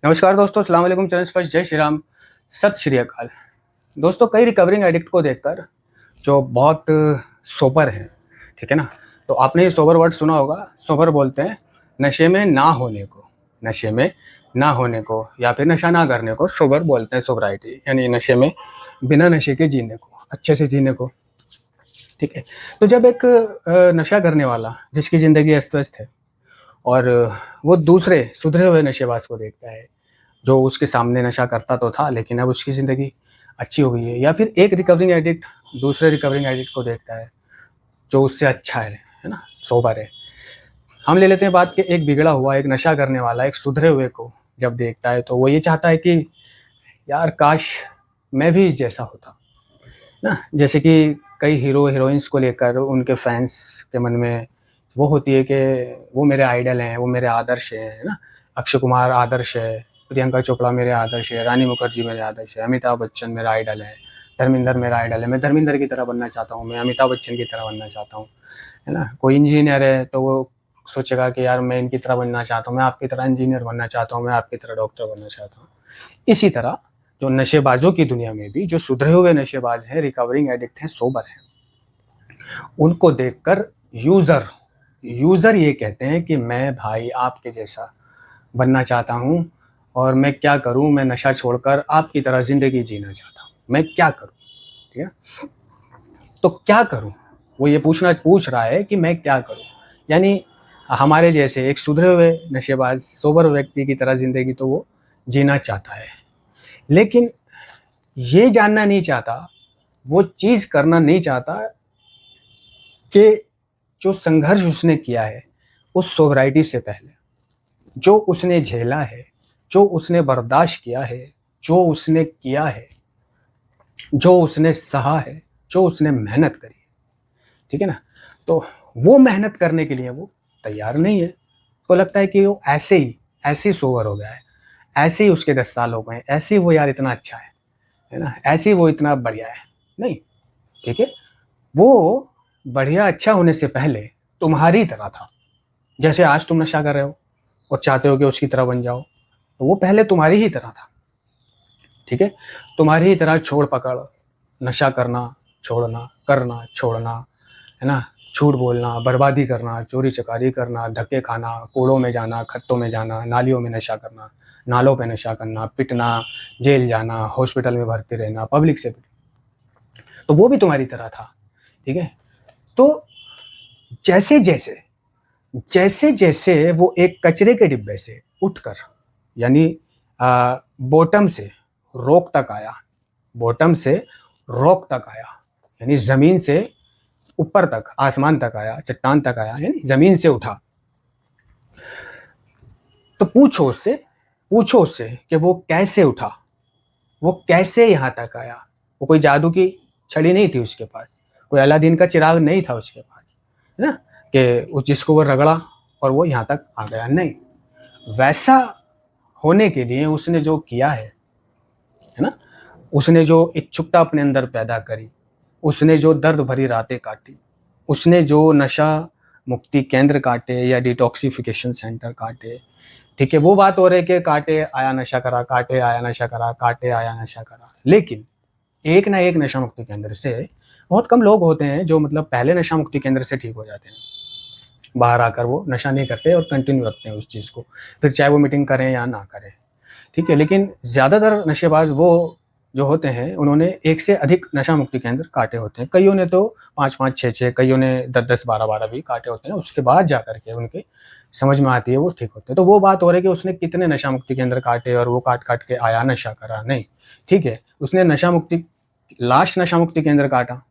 नमस्कार दोस्तों, अस्सलाम वालेकुम, चरण स्पर्श, जय श्री राम, सत श्री अकाल। दोस्तों, कई रिकवरिंग एडिक्ट को देखकर जो बहुत सोबर हैं, ठीक है ना? तो आपने ये सोबर वर्ड सुना होगा। सोबर बोलते हैं नशे में ना होने को, नशे में ना होने को या फिर नशा ना करने को सोबर बोलते हैं, सोबराइटी यानी नशे में बिना नशे के जीने को, अच्छे से जीने को, ठीक है? तो जब एक नशा करने वाला जिसकी ज़िंदगी अस्त-व्यस्त है और वो दूसरे सुधरे हुए नशेबाज को देखता है, जो उसके सामने नशा करता तो था लेकिन अब उसकी ज़िंदगी अच्छी हो गई है, या फिर एक रिकवरिंग एडिक्ट दूसरे रिकवरिंग एडिक्ट को देखता है जो उससे अच्छा है ना? सोबर है। हम ले लेते हैं बात कि एक बिगड़ा हुआ, एक नशा करने वाला, एक सुधरे हुए को जब देखता है तो वो ये चाहता है कि यार काश मैं भी इस जैसा होता, ना? जैसे कि कई हीरो हीरोइन्स को लेकर उनके फैन्स के मन में वो होती है कि वो मेरे आइडल हैं, वो मेरे आदर्श हैं, है ना? अक्षय कुमार आदर्श है, प्रियंका चोपड़ा मेरे आदर्श है, रानी मुखर्जी मेरे आदर्श है, अमिताभ बच्चन मेरा आइडल है, धर्मेंद्र मेरा आइडल है, मैं धर्मेंद्र की तरह बनना चाहता हूँ, मैं अमिताभ बच्चन की तरह बनना चाहता हूँ, है ना? कोई इंजीनियर है तो वो सोचेगा कि यार मैं इनकी तरह बनना चाहता हूँ, मैं आपकी तरह इंजीनियर बनना चाहता हूँ, मैं आपकी तरह डॉक्टर बनना चाहता हूँ। इसी तरह जो नशेबाजों की दुनिया में भी जो सुधरे हुए नशेबाज हैं, रिकवरिंग एडिक्ट हैं, सोबर हैं, उनको देखकर यूज़र यूज़र ये कहते हैं कि मैं भाई आपके जैसा बनना चाहता हूँ और मैं क्या करूँ, मैं नशा छोड़कर आपकी तरह ज़िंदगी जीना चाहता हूँ, मैं क्या करूँ? ठीक है? तो क्या करूँ? वो ये पूछ रहा है कि मैं क्या करूँ? यानी हमारे जैसे एक सुधरे हुए नशेबाज सोबर व्यक्ति की तरह ज़िंदगी तो वो जीना चाहता है। लेकिन ये जानना नहीं चाहता, वो चीज़ करना नहीं चाहता कि जो संघर्ष उसने किया है उस सोबराइटी से पहले, जो उसने झेला है, जो उसने बर्दाश्त किया है, जो उसने किया है, जो उसने सहा है, जो उसने मेहनत करी है, ठीक है ना? तो वो मेहनत करने के लिए वो तैयार नहीं है। तो लगता है कि वो ऐसे ही सोबर हो गया है, ऐसे ही उसके 10 साल हो गए हैं, ऐसे ही वो यार इतना अच्छा है ना? ऐसे ही वो इतना बढ़िया है। नहीं, ठीक है? वो बढ़िया अच्छा होने से पहले तुम्हारी तरह था। जैसे आज तुम नशा कर रहे हो और चाहते हो कि उसकी तरह बन जाओ, तो वो पहले तुम्हारी ही तरह था, ठीक है? तुम्हारी ही तरह छोड़-पकड़, नशा करना, छोड़ना, करना, छोड़ना, है ना? झूठ बोलना, बर्बादी करना, चोरी-चकारी करना, धक्के खाना, कूड़ों में जाना, खत्तों में जाना, नालियों में नशा करना, नालों पे नशा करना, पिटना, जेल जाना, हॉस्पिटल में भर्ती रहना, पब्लिक से तो वो भी तुम्हारी तरह था, ठीक है? तो जैसे-जैसे जैसे-जैसे वो एक कचरे के डिब्बे से उठकर यानी बॉटम से रॉक तक आया, बॉटम से रॉक तक आया, यानी ज़मीन से ऊपर तक, आसमान तक आया, चट्टान तक आया, यानी ज़मीन से उठा। तो पूछो उससे कि वो कैसे उठा? वो कैसे यहाँ तक आया? वो कोई जादू की छड़ी नहीं थी उसके पास, कोई अलादीन का चिराग नहीं था उसके पास, है ना? कि उस जिसको वो रगड़ा और वो यहाँ तक आ गया, नहीं। वैसा होने के लिए उसने जो किया है ना? उसने जो इच्छुकता अपने अंदर पैदा करी, उसने जो दर्द भरी रातें काटी, उसने जो नशा मुक्ति केंद्र काटे या डिटॉक्सिफिकेशन सेंटर काटे, ठीक है? वो बात हो रही है कि काटे आया नशा करा, काटे आया नशा करा, काटे आया नशा करा। लेकिन एक ना एक नशा मुक्ति केंद्र से बहुत कम लोग होते हैं जो मतलब पहले नशा मुक्ति केंद्र से ठीक हो जाते हैं। बाहर आकर वो नशा नहीं करते और कंटिन्यू रखते हैं उस चीज़ को, फिर चाहे वो मीटिंग करें या ना करें, ठीक है? लेकिन ज़्यादातर नशेबाज वो जो होते हैं उन्होंने एक से अधिक नशा मुक्ति केंद्र काटे होते हैं। कईयों ने तो 5-5, 6-6, कईयों ने 10-10, 12-12 भी काटे होते हैं। उसके बाद जाकर के उनके समझ में आती है, वो ठीक होते हैं। तो वो बात हो रही है कि उसने कितने नशा मुक्ति केंद्र काटे और वो काट-काट के आया नशा करा, नहीं, ठीक है? उसने लास्ट नशा मुक्ति केंद्र काटा,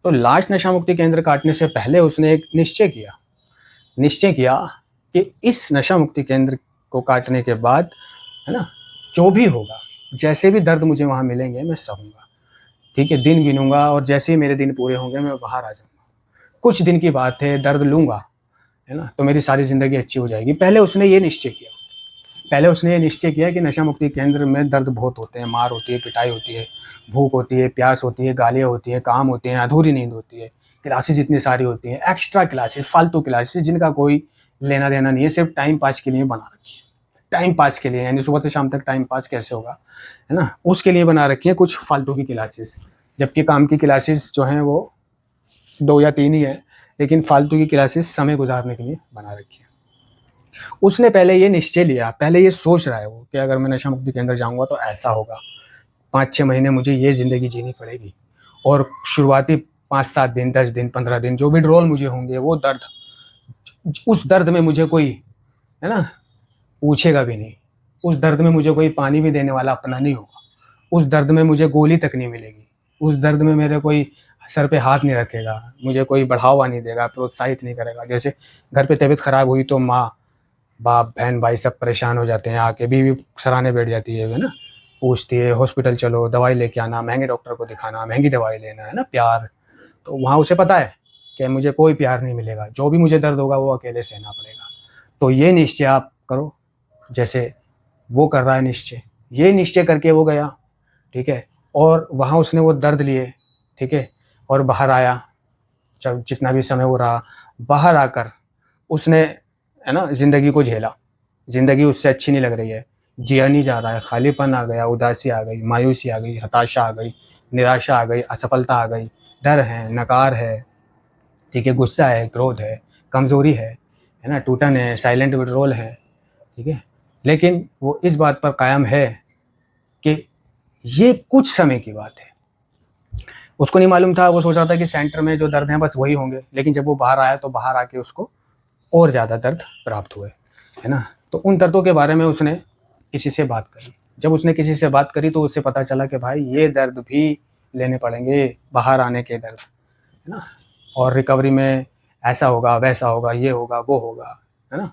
तो लास्ट नशा मुक्ति केंद्र काटने से पहले उसने एक निश्चय किया कि इस नशा मुक्ति केंद्र को काटने के बाद, है ना, जो भी होगा, जैसे भी दर्द मुझे वहाँ मिलेंगे मैं सहूँगा, ठीक है? दिन गिनूँगा और जैसे ही मेरे दिन पूरे होंगे मैं बाहर आ जाऊँगा। कुछ दिन की बात है, दर्द लूँगा, है ना? तो मेरी सारी ज़िंदगी अच्छी हो जाएगी। पहले उसने ये निश्चय किया कि नशा मुक्ति केंद्र में दर्द बहुत होते हैं, मार होती है, पिटाई होती है, भूख होती है, प्यास होती है, गालियाँ होती हैं, काम होते हैं, अधूरी नींद होती है, क्लासेस इतनी सारी होती हैं, एक्स्ट्रा क्लासेस, फालतू क्लासेस जिनका कोई लेना-देना नहीं है, सिर्फ़ टाइम पास के लिए बना रखी है। टाइम पास के लिए, यानी सुबह से शाम तक टाइम पास कैसे होगा, है ना, उसके लिए बना रखी है कुछ फालतू की क्लासेस। जबकि काम की क्लासेस जो हैं वो 2 या 3 ही है, लेकिन फालतू की क्लासेस समय गुजारने के लिए बना रखी है। उसने पहले ये निश्चय लिया, पहले ये सोच रहा है वो कि अगर मैं नशा मुक्ति केंद्र जाऊँगा तो ऐसा होगा, 5-6 महीने मुझे ये ज़िंदगी जीनी पड़ेगी, और शुरुआती 5-7 दिन, 10 दिन, 15 दिन जो विड्रॉल मुझे होंगे, वो दर्द, उस दर्द में मुझे कोई, है ना, पूछेगा भी नहीं। उस दर्द में मुझे कोई पानी भी देने वाला अपना नहीं होगा। उस दर्द में मुझे गोली तक नहीं मिलेगी। उस दर्द में मेरे कोई सर पे हाथ नहीं रखेगा, मुझे कोई बढ़ावा नहीं देगा, प्रोत्साहित नहीं करेगा। जैसे घर पे तबीयत खराब हुई तो माँ, बाप, बहन, भाई सब परेशान हो जाते हैं, आके बीवी सराहने बैठ जाती है ना, पूछती है हॉस्पिटल चलो, दवाई लेके आना, महंगे डॉक्टर को दिखाना, महंगी दवाई लेना, है ना, प्यार। तो वहाँ उसे पता है कि मुझे कोई प्यार नहीं मिलेगा, जो भी मुझे दर्द होगा वो अकेले सहना पड़ेगा। तो ये निश्चय आप करो, जैसे वो कर रहा है निश्चय, ये निश्चय करके वो गया, ठीक है, और वहाँ उसने वो दर्द लिए, ठीक है, और बाहर आया। जब जितना भी समय वो रहा, बाहर आकर उसने, है ना, ज़िंदगी को झेला। ज़िंदगी उससे अच्छी नहीं लग रही है, जिया नहीं जा रहा है, खालीपन आ गया, उदासी आ गई, मायूसी आ गई, हताशा आ गई, निराशा आ गई, असफलता आ गई, डर है, नकार है, ठीक है, गुस्सा है, क्रोध है, कमज़ोरी है ना, टूटन है, साइलेंट विड्रॉल है, ठीक है। लेकिन वो इस बात पर कायम है कि ये कुछ समय की बात है। उसको नहीं मालूम था, वो सोच रहा था कि सेंटर में जो दर्द हैं बस वही होंगे, लेकिन जब वो बाहर आया तो बाहर आके उसको और ज़्यादा दर्द प्राप्त हुए, है ना। तो उन दर्दों के बारे में उसने किसी से बात करी। जब उसने किसी से बात करी तो उससे पता चला कि भाई ये दर्द भी लेने पड़ेंगे, बाहर आने के दर्द, है ना, और रिकवरी में ऐसा होगा, वैसा होगा, ये होगा, वो होगा, है ना।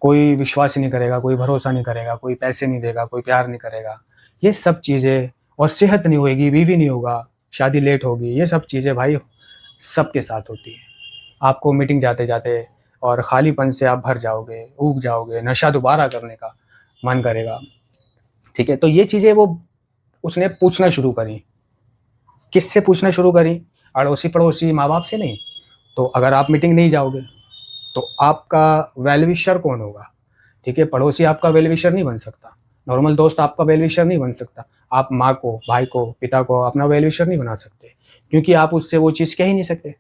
कोई विश्वास नहीं करेगा, कोई भरोसा नहीं करेगा, कोई पैसे नहीं देगा, कोई प्यार नहीं करेगा, ये सब चीज़ें, और सेहत नहीं होएगी, बीवी नहीं होगा, शादी लेट होगी, ये सब चीज़ें भाई सबके साथ होती है। आपको मीटिंग जाते जाते और खालीपन से आप भर जाओगे, ऊब जाओगे, नशा दोबारा करने का मन करेगा, ठीक है। तो ये चीज़ें वो उसने पूछना शुरू करी। किससे पूछना शुरू करी? अड़ोसी पड़ोसी, माँ बाप से नहीं। तो अगर आप मीटिंग नहीं जाओगे तो आपका वेल विशर कौन होगा, ठीक है। पड़ोसी आपका वेल विशर नहीं बन सकता, नॉर्मल दोस्त आपका वेल विशर नहीं बन सकता, आप माँ को, भाई को, पिता को अपना वेल विशर नहीं बना सकते, क्योंकि आप उससे वो चीज़ कह ही नहीं सकते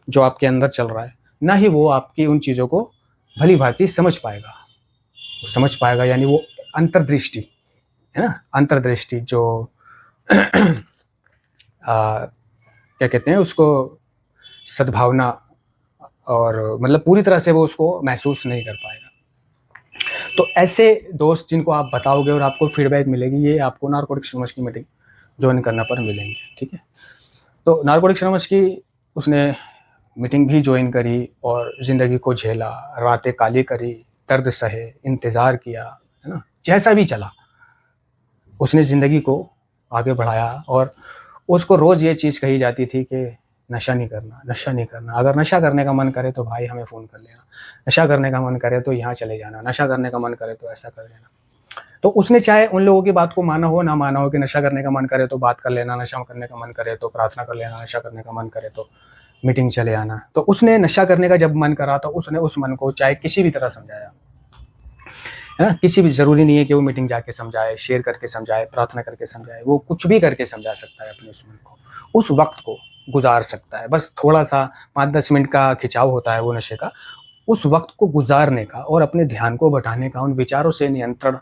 जो आपके अंदर चल रहा है। ना ही वो आपकी उन चीज़ों को भली भांति समझ पाएगा। वो समझ पाएगा यानी वो अंतर्दृष्टि, है ना, अंतर्दृष्टि जो क्या कहते हैं उसको, सद्भावना, और मतलब पूरी तरह से वो उसको महसूस नहीं कर पाएगा। तो ऐसे दोस्त जिनको आप बताओगे और आपको फीडबैक मिलेगी, ये आपको नारकोटिक्स एनोनिमस की मीटिंग ज्वाइन करने पर मिलेंगे, ठीक है। तो नारकोटिक्स एनोनिमस की उसने मीटिंग भी ज्वाइन करी और ज़िंदगी को झेला, रातें काली करी, दर्द सहे, इंतज़ार किया, है ना, जैसा भी चला उसने ज़िंदगी को आगे बढ़ाया। और उसको रोज़ ये चीज़ कही जाती थी कि नशा नहीं करना, नशा नहीं करना। अगर नशा करने का मन करे तो भाई हमें फ़ोन कर लेना, नशा करने का मन करे तो यहाँ चले जाना, नशा करने का मन करे तो ऐसा कर लेना। तो उसने चाहे उन लोगों की बात को माना हो ना माना हो कि नशा करने का मन करे तो बात कर लेना, नशा करने का मन करे तो प्रार्थना कर लेना, नशा करने का मन करे तो मीटिंग चले आना। तो उसने नशा करने का जब मन करा तो उसने उस मन को चाहे किसी भी तरह समझाया, है ना। किसी भी, ज़रूरी नहीं है कि वो मीटिंग जाके समझाए, शेयर करके समझाए, प्रार्थना करके समझाए, वो कुछ भी करके समझा सकता है अपने उस मन को, उस वक्त को गुजार सकता है। बस थोड़ा सा 5-10 मिनट का खिंचाव होता है वो नशे का, उस वक्त को गुजारने का और अपने ध्यान को बढ़ाने का, उन विचारों से नियंत्रण,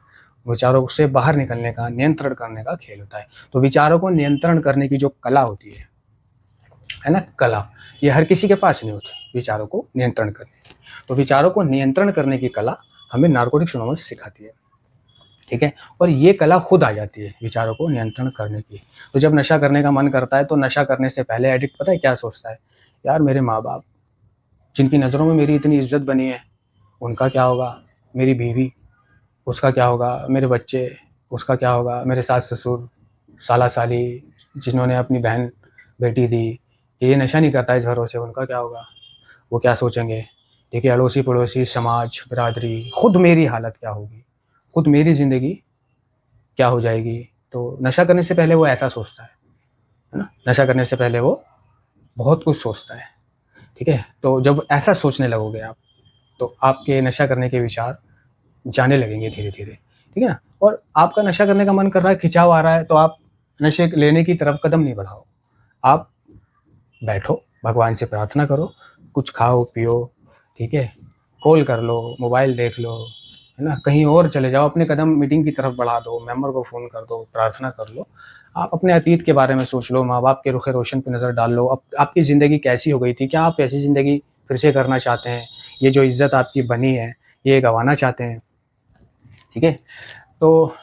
विचारों से बाहर निकलने का, नियंत्रण करने का खेल होता है। तो विचारों को नियंत्रण करने की जो कला होती है ना, कला, ये हर किसी के पास नहीं होती, विचारों को नियंत्रण करने की। तो विचारों को नियंत्रण करने की कला हमें नारकोटिक्स एनोनिमस सिखाती है, ठीक है। और ये कला खुद आ जाती है विचारों को नियंत्रण करने की। तो जब नशा करने का मन करता है तो नशा करने से पहले एडिक्ट पता है क्या सोचता है? यार मेरे माँ बाप जिनकी नज़रों में मेरी इतनी इज्जत बनी है, उनका क्या होगा? मेरी बीवी, उसका क्या होगा? मेरे बच्चे, उसका क्या होगा? मेरे सास ससुर, साला साली, जिन्होंने अपनी बहन बेटी दी, ये नशा नहीं करता इस भरोसे, उनका क्या होगा? वो क्या सोचेंगे? ठीक है, अड़ोसी पड़ोसी, समाज, बिरादरी, खुद मेरी हालत क्या होगी, खुद मेरी ज़िंदगी क्या हो जाएगी। तो नशा करने से पहले वो ऐसा सोचता है ना, नशा करने से पहले वो बहुत कुछ सोचता है, ठीक है। तो जब ऐसा सोचने लगोगे आप, तो आपके नशा करने के विचार जाने लगेंगे धीरे धीरे, ठीक है ना। और आपका नशा करने का मन कर रहा है, खिंचाव आ रहा है, तो आप नशे लेने की तरफ कदम नहीं बढ़ाओ। आप बैठो, भगवान से प्रार्थना करो, कुछ खाओ पियो, ठीक है, कॉल कर लो, मोबाइल देख लो, है ना, कहीं और चले जाओ, अपने कदम मीटिंग की तरफ बढ़ा दो, मेंबर को फ़ोन कर दो, प्रार्थना कर लो। आप अपने अतीत के बारे में सोच लो, माँ बाप के रुखे रोशन पे नज़र डाल लो, अब आपकी ज़िंदगी कैसी हो गई थी, क्या आप ऐसी ज़िंदगी फिर से करना चाहते हैं? ये जो इज़्ज़त आपकी बनी है, ये गंवाना चाहते हैं? ठीक है, तो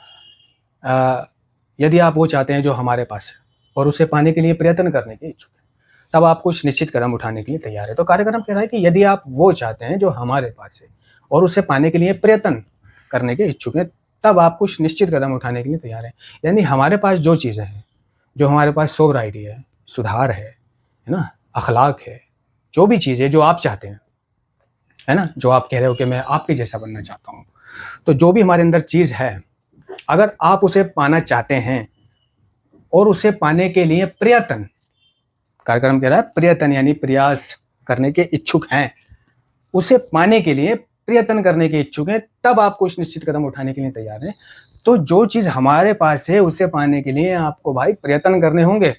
यदि आप वो चाहते हैं जो हमारे पास है और उसे पाने के लिए प्रयत्न करने के इच्छुक हैं, तब आप कुछ निश्चित कदम उठाने के लिए तैयार है। तो कार्यक्रम कह रहा है कि यदि आप वो चाहते हैं जो हमारे पास है और उसे पाने के लिए प्रयत्न करने के इच्छुक हैं, तब आप कुछ निश्चित कदम उठाने के लिए तैयार हैं। यानी हमारे पास जो चीज़ें हैं, जो हमारे पास सोबराइटी है, सुधार है ना, अखलाक है, जो भी चीज़ है जो आप चाहते हैं, है ना, जो आप कह रहे हो कि मैं आपके जैसा बनना चाहता हूँ, तो जो भी हमारे अंदर चीज़ है, अगर आप उसे पाना चाहते हैं और उसे पाने के लिए प्रयत्न, कार्यक्रम कह रहा है प्रयत्न यानी प्रयास करने के इच्छुक हैं, उसे पाने के लिए प्रयत्न करने के इच्छुक हैं, तब आप कुछ निश्चित कदम उठाने के लिए तैयार हैं। तो जो चीज़ हमारे पास है उसे पाने के लिए आपको भाई प्रयत्न करने होंगे,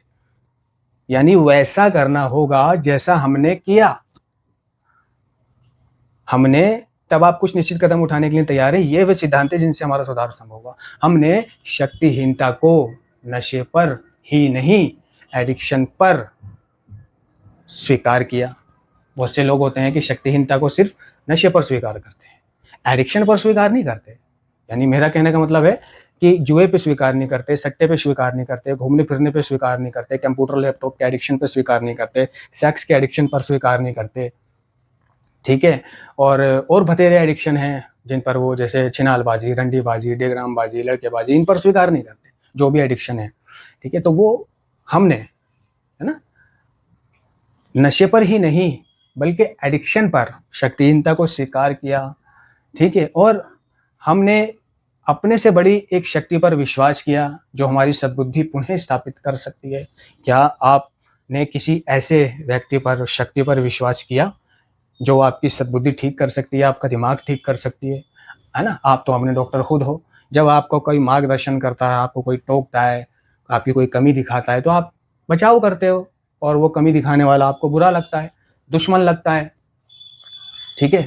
यानी वैसा करना होगा जैसा हमने किया। हमने तब आप कुछ निश्चित कदम उठाने के लिए तैयार है। ये वे सिद्धांत है जिनसे हमारा सुधार संभव होगा। हमने शक्तिहीनता को नशे पर ही नहीं, एडिक्शन पर स्वीकार किया। बहुत से लोग होते हैं कि शक्तिहीनता को सिर्फ नशे पर स्वीकार करते हैं, एडिक्शन पर स्वीकार नहीं करते। यानी मेरा कहने का मतलब है कि जुए पे स्वीकार नहीं करते, सट्टे पे स्वीकार नहीं करते, घूमने फिरने पे स्वीकार नहीं करते, कंप्यूटर लैपटॉप के एडिक्शन पे स्वीकार नहीं करते, सेक्स के एडिक्शन पर स्वीकार नहीं करते, ठीक है। और बथेरे एडिक्शन हैं जिन पर वो, जैसे छिनालबाजी, रंडीबाजी, डेगरामबाजी, लड़केबाजी, इन पर स्वीकार नहीं करते, जो भी एडिक्शन है, ठीक है। तो वो हमने, है ना, नशे पर ही नहीं बल्कि एडिक्शन पर शक्तिहीनता को स्वीकार किया, ठीक है। और हमने अपने से बड़ी एक शक्ति पर विश्वास किया जो हमारी सद्बुद्धि पुनः स्थापित कर सकती है। क्या आपने किसी ऐसे व्यक्ति पर, शक्ति पर विश्वास किया जो आपकी सद्बुद्धि ठीक कर सकती है, आपका दिमाग ठीक कर सकती है ना? आप तो अपने डॉक्टर खुद हो। जब आपको कोई मार्गदर्शन करता है, आपको कोई टोकता है, आपकी कोई कमी दिखाता है, तो आप बचाव करते हो और वो कमी दिखाने वाला आपको बुरा लगता है, दुश्मन लगता है, ठीक है?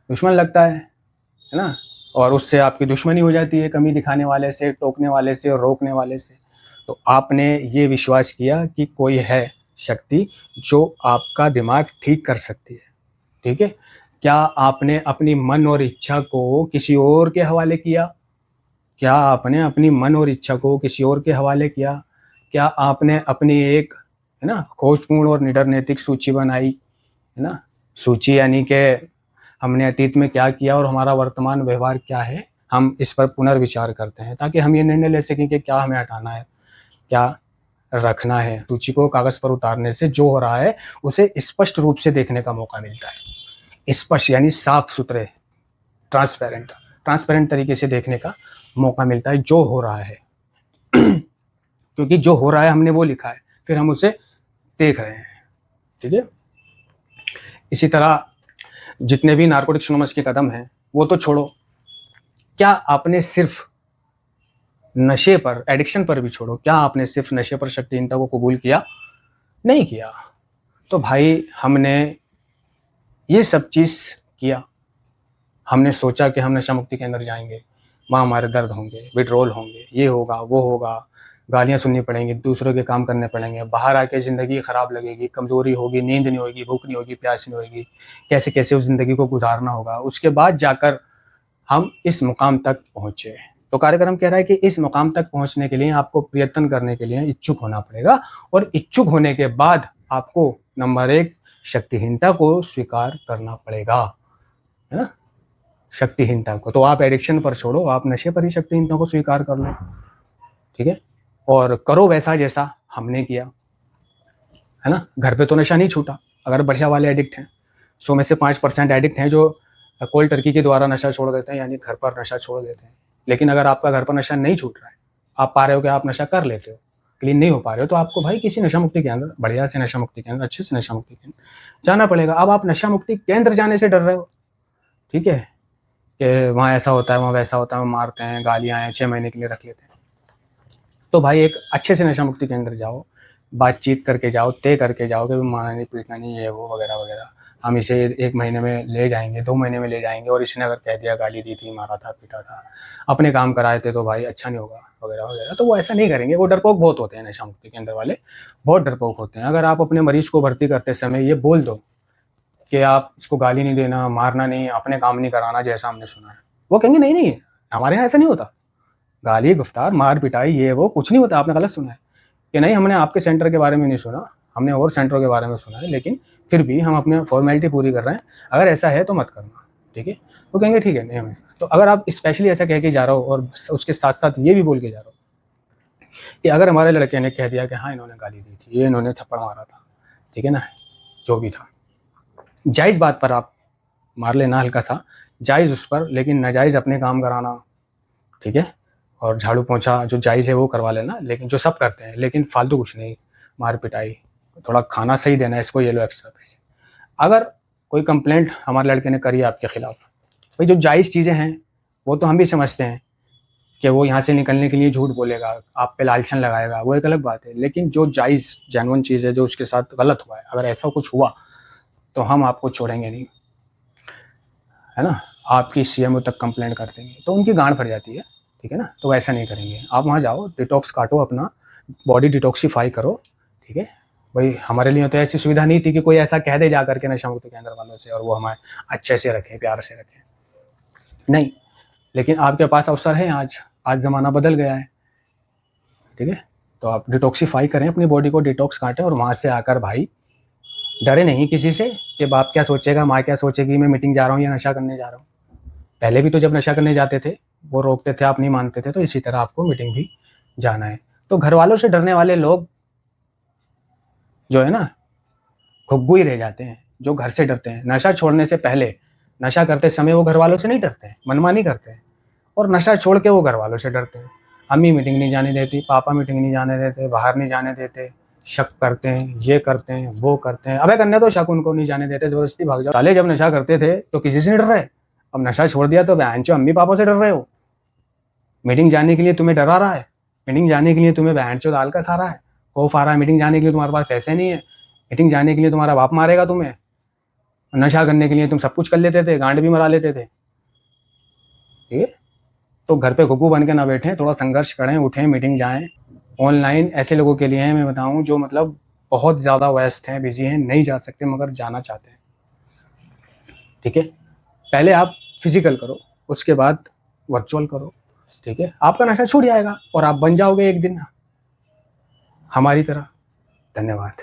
दुश्मन लगता है ना? और उससे आपकी दुश्मनी हो जाती है कमी दिखाने वाले से, टोकने वाले से और रोकने वाले से। तो आपने ये विश्वास किया कि कोई है शक्ति जो आपका दिमाग ठीक कर सकती है, ठीक है। क्या आपने अपनी मन और इच्छा को किसी और के हवाले किया? क्या आपने अपनी मन और इच्छा को किसी और के हवाले किया? क्या आपने अपनी एक, है ना, खोजपूर्ण और निडर नैतिक सूची बनाई, है ना? सूची यानी कि हमने अतीत में क्या किया और हमारा वर्तमान व्यवहार क्या है, हम इस पर पुनर्विचार करते हैं ताकि हम ये निर्णय ले सकें कि क्या हमें हटाना है, क्या रखना है। सूची को कागज़ पर उतारने से जो हो रहा है उसे स्पष्ट रूप से देखने का मौका मिलता है। स्पष्ट यानी साफ सुथरे, ट्रांसपेरेंट ट्रांसपेरेंट तरीके से देखने का मौका मिलता है जो हो रहा है क्योंकि जो हो रहा है हमने वो लिखा है, फिर हम उसे देख रहे हैं, ठीक है। इसी तरह जितने भी नार्कोटिक्स एनोनिमस के कदम हैं वो तो छोड़ो, क्या आपने सिर्फ नशे पर, एडिक्शन पर भी छोड़ो, क्या आपने सिर्फ नशे पर शक्तिहीनता को कबूल किया? नहीं किया। तो भाई हमने ये सब चीज़ किया। हमने सोचा कि हम नशा मुक्ति के अंदर जाएंगे, वहाँ हमारे दर्द होंगे, विड्रॉल होंगे, ये होगा वो होगा, गालियाँ सुननी पड़ेंगी, दूसरों के काम करने पड़ेंगे, बाहर आके ज़िंदगी ख़राब लगेगी, कमज़ोरी होगी, नींद नहीं होगी, भूख नहीं होगी, प्यास नहीं होगी, कैसे कैसे उस ज़िंदगी को गुजारना होगा। उसके बाद जाकर हम इस मुकाम तक पहुँचे। तो कार्यक्रम कह रहा है कि इस मुकाम तक पहुँचने के लिए आपको प्रयत्न करने के लिए इच्छुक होना पड़ेगा और इच्छुक होने के बाद आपको नंबर 1 शक्तिहीनता को स्वीकार करना पड़ेगा, है ना? शक्तिहीनता को तो आप एडिक्शन पर छोड़ो, आप नशे पर ही शक्तिहीनता को स्वीकार कर लो, ठीक है। और करो वैसा जैसा हमने किया, है ना। घर पे तो नशा नहीं छूटा। अगर बढ़िया वाले एडिक्ट हैं, 100 में से 5% एडिक्ट हैं जो कोल्ड टर्की के द्वारा नशा छोड़ देते हैं, यानी घर पर नशा छोड़ देते हैं। लेकिन अगर आपका घर पर नशा नहीं छूट रहा है, आप पा रहे हो कि आप नशा कर लेते हो, क्लीन नहीं हो पा रहे हो, तो आपको भाई किसी नशा मुक्ति के अंदर, बढ़िया से नशा मुक्ति के अंदर, अच्छे से नशा मुक्ति के अंदर जाना पड़ेगा। अब आप नशा मुक्ति केंद्र जाने से डर रहे हो, ठीक है, कि वहाँ ऐसा होता है, वहाँ वैसा होता है, मारते हैं, गालियाँ हैं, 6 महीने के लिए रख लेते हैं। तो भाई एक अच्छे से नशा मुक्ति केंद्र जाओ, बातचीत करके जाओ, तय करके जाओ कि मारना नहीं, पीटना नहीं, ये वो वगैरह वगैरह। हम इसे 1 महीने में ले जाएंगे, 2 महीने में ले जाएंगे, और इसने अगर कह दिया गाली दी थी, मारा था, पीटा था, अपने काम कराए थे, तो भाई अच्छा नहीं होगा वगैरह वगैरह। तो वो ऐसा नहीं करेंगे। वो डरपोक बहुत होते हैं, नशा मुक्ति केंद्र वाले बहुत डरपोक होते हैं। अगर आप अपने मरीज को भर्ती करते समय ये बोल दो कि आप इसको गाली नहीं देना, मारना नहीं, अपने काम नहीं कराना जैसा हमने सुना है, वो कहेंगे नहीं नहीं, हमारे यहाँ ऐसा नहीं होता, गाली गुफ्तार मार पिटाई ये वो कुछ नहीं होता, आपने गलत सुना है। कि नहीं, हमने आपके सेंटर के बारे में नहीं सुना, हमने और सेंटरों के बारे में सुना है, लेकिन फिर भी हम अपने फॉर्मेलिटी पूरी कर रहे हैं, अगर ऐसा है तो मत करना, ठीक है। वो कहेंगे ठीक है, नहीं हमें। तो अगर आप स्पेशली ऐसा कह के जा रहे हो और उसके साथ साथ ये भी बोल के जा रहे हो कि अगर हमारे लड़के ने कह दिया कि हाँ इन्होंने गाली दी थी, ये इन्होंने थप्पड़ मारा था, ठीक है ना, जो भी था, जायज़ बात पर आप मार लेना हल्का सा, जायज़ उस पर, लेकिन नाजायज़ अपने काम कराना, ठीक है। और झाड़ू पोंछा जो जायज़ है वो करवा लेना, लेकिन जो सब करते हैं, लेकिन फालतू कुछ नहीं, मार पिटाई, थोड़ा खाना सही देना है, इसको ये लो एक्स्ट्रा पैसे। अगर कोई कंप्लेंट हमारे लड़के ने करी आपके खिलाफ, भाई जो जायज़ चीज़ें हैं वो तो हम भी समझते हैं कि वो यहाँ से निकलने के लिए झूठ बोलेगा, आप पे लालचन लगाएगा, वो एक अलग बात है। लेकिन जो जायज़ जेन्युइन चीज़ है, जो उसके साथ गलत हुआ है, अगर ऐसा कुछ हुआ तो हम आपको छोड़ेंगे नहीं, है ना। आपकी सीएमओ तक कंप्लेंट कर देंगे, तो उनकी गांड फट जाती है, ठीक है ना। तो वैसा नहीं करेंगे। आप वहाँ जाओ, डिटॉक्स काटो, अपना बॉडी डिटॉक्सीफाई करो, ठीक है। भाई हमारे लिए तो ऐसी सुविधा नहीं थी कि कोई ऐसा कह दे जा करके नशा मुक्ति केंद्र वालों से, और वो हमें अच्छे से रखें, प्यार से रखें, नहीं। लेकिन आपके पास अवसर है, आज ज़माना बदल गया है, ठीक है। तो आप डिटॉक्सीफाई करें अपनी बॉडी को, डिटॉक्स काटें, और वहाँ से आकर भाई डरे नहीं किसी से कि बाप क्या सोचेगा, माँ क्या सोचेगी, मैं मीटिंग जा रहा हूँ या नशा करने जा रहा हूँ। पहले भी तो जब नशा करने जाते थे वो रोकते थे, आप नहीं मानते थे, तो इसी तरह आपको मीटिंग भी जाना है। तो घर वालों से डरने वाले लोग जो है ना, घुग्गू ही रह जाते हैं। जो घर से डरते हैं, नशा छोड़ने से पहले, नशा करते समय वो घर वालों से नहीं डरते हैं, मनमानी करते हैं, और नशा छोड़ के वो घर वालों से डरते हैं। अम्मी मीटिंग नहीं जाने देती, पापा मीटिंग नहीं जाने देते, बाहर नहीं जाने देते, शक करते हैं, ये करते हैं, वो करते हैं। अबे करने तो शक, उनको नहीं जाने देते, जबरदस्ती भाग जाओ। साले जब नशा करते थे तो किसी से नहीं डर रहे, अब नशा छोड़ दिया तो बहनचो अम्मी पापा से डर रहे हो। मीटिंग जाने के लिए तुम्हें डरा रहा है, मीटिंग जाने के लिए तुम्हें बहनचो दाल का सारा है, खौफ आ रहा है, मीटिंग जाने के लिए तुम्हारे पास पैसे नहीं है, मीटिंग जाने के लिए तुम्हारा बाप मारेगा तुम्हें, नशा करने के लिए तुम सब कुछ कर लेते थे, गांड भी मरा लेते थे, ठीक है। तो घर पे घुग्गू बन के ना बैठें, थोड़ा संघर्ष करें, उठें, मीटिंग जाएं। ऑनलाइन ऐसे लोगों के लिए है, मैं बताऊं, जो मतलब बहुत ज़्यादा व्यस्त हैं, बिजी हैं, नहीं जा सकते मगर जाना चाहते हैं, ठीक है। पहले आप फिजिकल करो, उसके बाद वर्चुअल करो, ठीक है। आपका नशा छूट जाएगा और आप बन जाओगे एक दिन हमारी तरह। धन्यवाद।